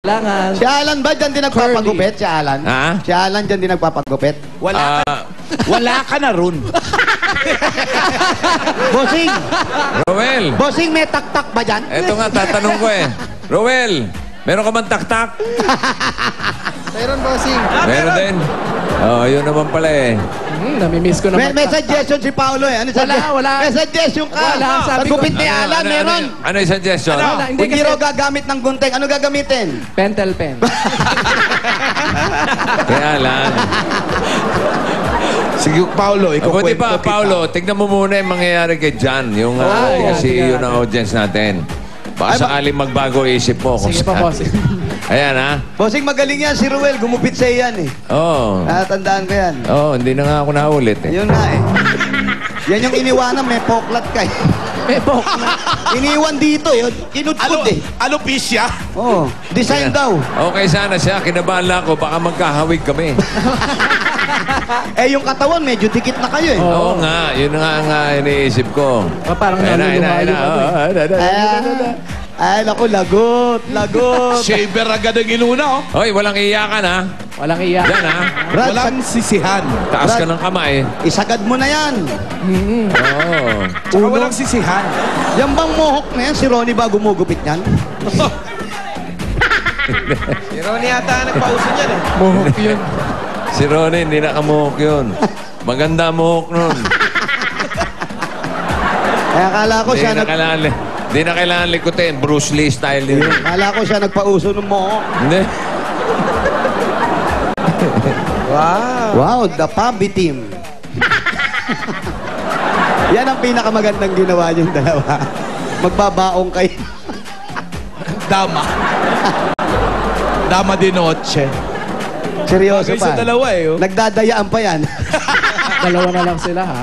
Kailangan. Si Alan ba dyan din nagpapagupit? Si Alan? Ha? Si Alan dyan din nagpapagupit? Wala ka na ron. Bossing! Roel! Bossing, may tak-tak ba dyan? Eto nga, tatanong ko eh. Roel, meron ka bang tak-tak? Meron, bossing. Meron din. Oh, yun naman pala eh. Namimiss ko naman. May suggestion si Paolo eh. Ano Wala. May suggestion ka. Wala, sabi ko. Pagupit ni Alan, meron. Ano yung suggestion? Wala, Hindi raw gagamit ng gunting. Ano gagamitin? Pentel pen. Kaya lang. Sige, Paolo, ikaw Buti pa, Paolo, tignan mo muna yung mangyayari kay John. Yung kasi yun ang audience natin. Baka sakaling magbago isip mo. Sige pa, bossing. Ayan, ha? Bossing, magaling yan si Ruel. Gumupit sa yan eh. Oo. Tandaan ko yan. Oo, hindi na nga ako naulit eh. Yun na eh. Yan yung iniwanan, may poklat ka eh. May poklat. Iniwan dito yun. Kinudkud eh. Alopecia? Oo. Design daw. Okay sana siya. Kinabahan lang ako. Baka magkahawig kami. Eh, yung katawan, medyo dikit na kayo eh. Oo nga. Yun nga iniisip ko. Parang naluluha yung ano. Ay, naku, lagot. Shaver agad ang inuna, oh. Hoy, walang iyakan, ha? Walang iyak. Yan, ha? Brad, Walang sisihan. Taas ka ng kamay. isagad mo na yan. Oo. Tsaka walang sisihan. Yan bang mohok na yan? Si Ronnie ba gumugupit yan? Si Ronnie yata nagpauso niyan, eh. Mohok yun. Si Ronnie, hindi nakamuhok yun. Maganda muhok nun. Kaya akala ko siya Hindi na kailangan likutin. Bruce Lee style din. Akala ko siya nagpauso ng mohok. Hindi. Wow, the Pabi team. Yan ang pinakamagandang ginawa niyong dalawa. Magbabaong kayo. Dama de noche. Seryoso Bagay pa. sa dalawa, eh, oh. Nagdadayaan pa yan. Dalawa na lang sila, ha?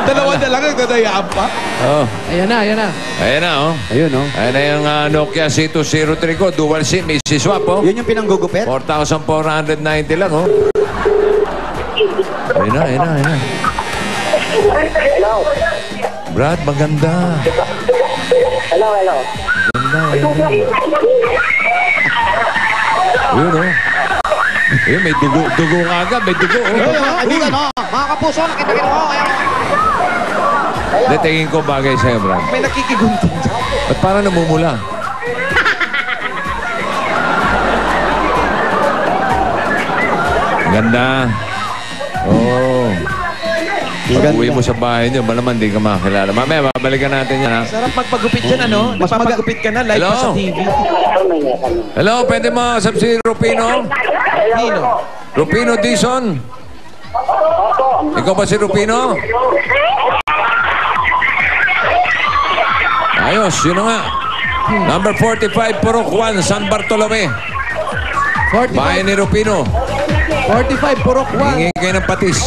Dalawa na lang nagdadayaan pa. Oh. Ayan na. Ayan na, oh. Ayun, no? Ayan na yung Nokia C203 ko. Dual SIM. May swap, oh. Yun yung pinanggugupit? 4,490 lang, oh. Ayun na. Hello. Brad, maganda. Hello. Ayun, oh. Ayun, may dugo. Dugo nga agad. May dugo, oh. Ayun, mga kaibigan, no? Mga kapuso, nakita ko. Hindi, tingin ko bagay sa'yo, Brad. May nakikigunting. Ba't parang namumula? Ganda. Oh. Pag-uwi mo sa bahay niyo, malaman di ka makakilala. Mamaya, babalikan natin yan, ha? Sarap magpagupit yan, ano? Mas Magpapagupit ka na, live pa sa TV. Hello, pwede mo sab si Rupino? Nino. Rupino Dizon? Ikaw ba si Rupino? Ayos, yun na nga. Number 45, Purok 1, San Bartolome. 45, Bayan ni Rupino. 45, Purok 1. Hingi kayo ng patis.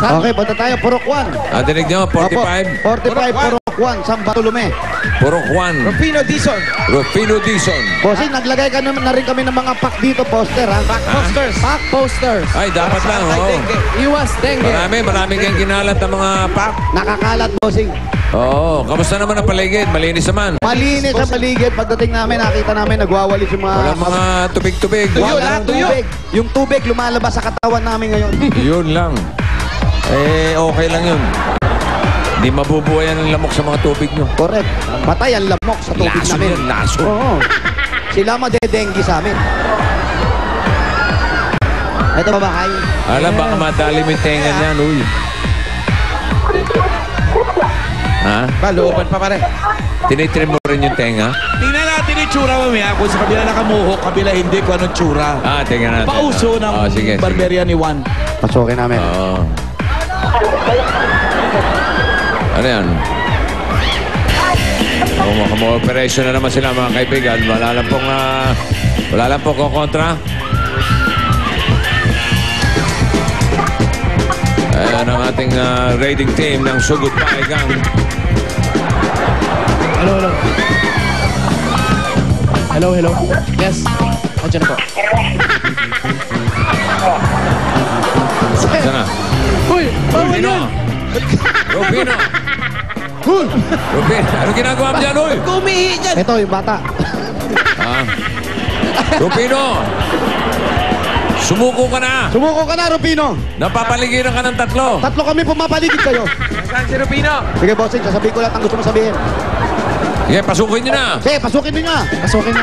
Okay, punta tayo. Purok 1. Dinig nyo, 45. 45, Purok 1, San Bartolome. Purok 1, Rufino Dizon. Rufino Dizon. Bossing, naglagay ka naman na rin kami ng mga pack dito, poster, ha? Posters. Pack posters. Ay, dapat lang, oo. Iwas dengue. Marami kayong kinalat ng mga pack. Nakakalat, bossing. Oo, kamusta naman ang paligid? Malinis naman. Malinis sa paligid. Pagdating namin, nakita namin, nagwawalis yung mga... Walang mga tubig-tubig. Tuyo, Walang lahat tuyo. tubig. Yung tubig lumalabas sa katawan namin ngayon. Yun lang. Eh, okay lang yun. Hindi mabubuhayan ng lamok sa mga tubig nyo. Correct. Patay ang lamok sa tubig Lason namin. yan, lason. Oo. Sila madedenggi sa amin. Ito babahay. Alam, baka madali mo yung tenga niyan, uy. Ha? Looban pa pare. Tinitrim mo rin yung tenga? Tingnan natin yung tsura mamaya. Kung sa kabila nakamuhok, kabila hindi, kung anong tsura. Tingnan natin. Pauso ng sige. barberya ni Juan. Pasukin namin. Oo. Ano yan? Operation na naman sila, mga kaibigan. Wala lang pong kukontra. Ayan ang ating raiding team ng Sugod Paigang. Hello. Yes. Andiyan na po. Saan na? Uy! Rufino! Rufino! Rufino! Ano ginagawa mo dyan, uy? Kumihi dyan. Ito yung bata. Ha? Rupino! Sumuko ka na! Sumuko ka na, Rupino. Napapaligiran ka ng tatlo. Tatlo kami pumapaligid kayo. Saan si Rupino? Sige, bossing, sasabihin ko lahat ang gusto mo sabihin. Sige, pasukin niyo na. Sige, pasukin niyo na. Pasukin na.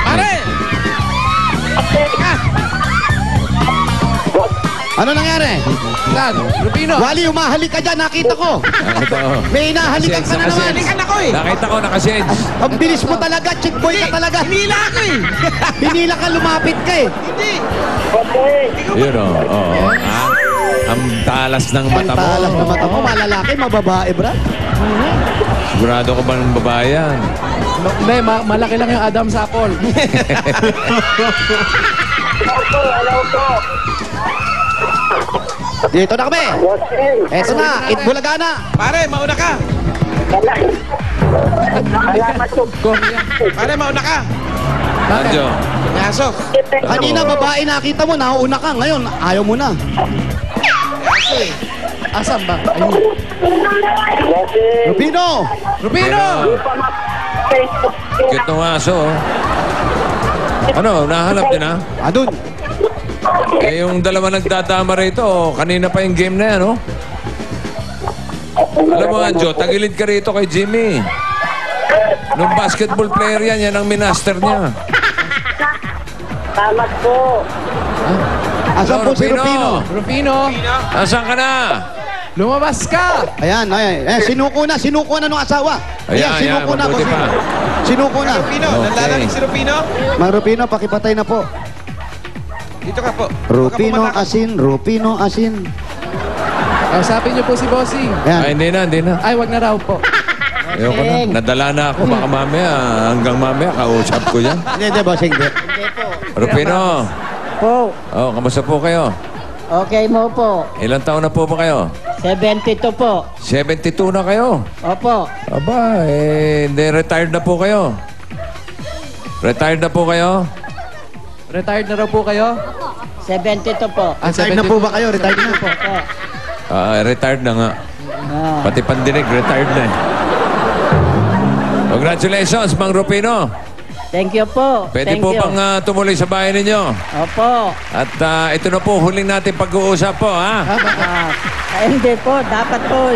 Pare! Ano nangyari? Saan? Rupino. Wally, umahalik ka dyan, nakita ko. Ito. May hinahalikan ka na naman. Halikan ako eh! Nakita ko, nakashades. Ang bilis mo talaga, chick boy ka talaga. Hinila ako eh! Hinila ka, lumapit ka eh. Hindi! Yun o. Oo. Ha? Ang talas ng mata mo. Pantalas na mata mo, malalaki, mababae, bra. Sigurado ko ba ng babae yan? No, hindi, malaki lang yung Adam sa apple. Hello po. Dito na kami. Bossing. Eto na, Itbulaga na. Pare, mauna ka! Salamat po. Pare, mauna ka! Radyo. Yasok! Kanina, babae nakita mo, nauuna ka. Ngayon, ayaw mo na. Asan ba? Ayun. Bossing. Rupino! Rupino! Facebook. Cute ng aso. Oh. Ano, nahanap din ha? Adun. Eh, yung dalawa nagdadama rito, oh, kanina pa yung game na yan, oh. Alam mo, Anjo, tagilid ka rito kay Jimmy. Nung basketball player yan, yan ang minaster niya. Salamat po. Asan po si Rupino? Rupino! Asan ka na? Lumabas ka! Ayan, ayan. Sinuko na nung asawa. Ayan, sinuko ayan, na mabuti pa. Sinuko na. Rupino, Okay. nanlalamig si Rupino? Mang Rupino, pakipatay na po. Dito ka po. Rupino Huwag ka asin, Rupino asin. Kausapin niyo po si Bossing. Ay, Ayan. hindi na. Ay, wag na raw po. Ayoko na. Nadala na ako. Baka mamaya, hanggang mamaya, kausap ko yan. Hindi, bossing. Hindi. Rupino. Po, Oh, kamusta po kayo? okay mo po. Ilang taon na po ba kayo? 72 po. 72 na kayo. Opo. Aba, hindi, retired na po kayo. Retired na po kayo? Retired na raw po kayo? 72 po. Retired na po ba kayo? Retired na po. Opo. Retired na nga. Ah. Pati pandinig, retired na eh. Congratulations, Mang Rupino. Thank you po. Pwede Thank po you. bang tumuloy sa bahay ninyo? Opo. At ito na po, huling natin pag-uusap po, ha? Hindi po. Dapat po.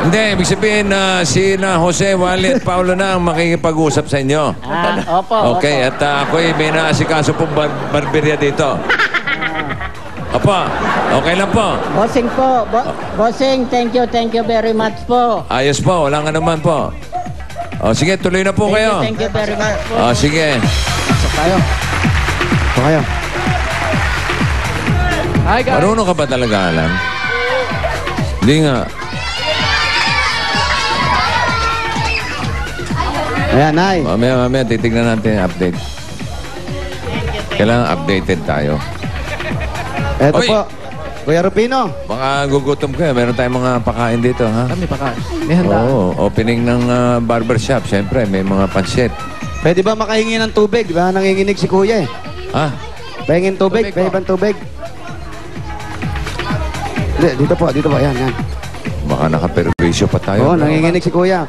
Hindi, ibig sabihin si Jose, Wally at Paulo na ang makikipag-usap sa inyo. Opo. Okay, Opo. at ako'y may naasikaso pong barberya dito. Opo, okay lang po. Bossing po. Bossing, thank you very much po. Ayos po, wala nga naman po. O sige, tuloy na po kayo. Thank you very much po. O sige. Pasok tayo. Pasok kayo. Hi, guys! Marunong ka ba talaga, Alan? Hindi nga. Ayan, Nay. Mamaya, titignan natin yung update. Kailangan updated tayo. Eto Oy. po. Kuya Rupino. Baka gugutom kayo. Meron tayong mga pakain dito, ha? Kami pa ka. May handa. Oo, opening ng barbershop. Siyempre, may mga pansit. Pwede ba makahingi ng tubig? Diba nanginginig si Kuya eh. Ha? Pahingin tubig? Tubig po. Pahingin tubig? Dito po. Ayan. Baka nakaperwisyo pa tayo. Oo, no? nanginginig si Kuya.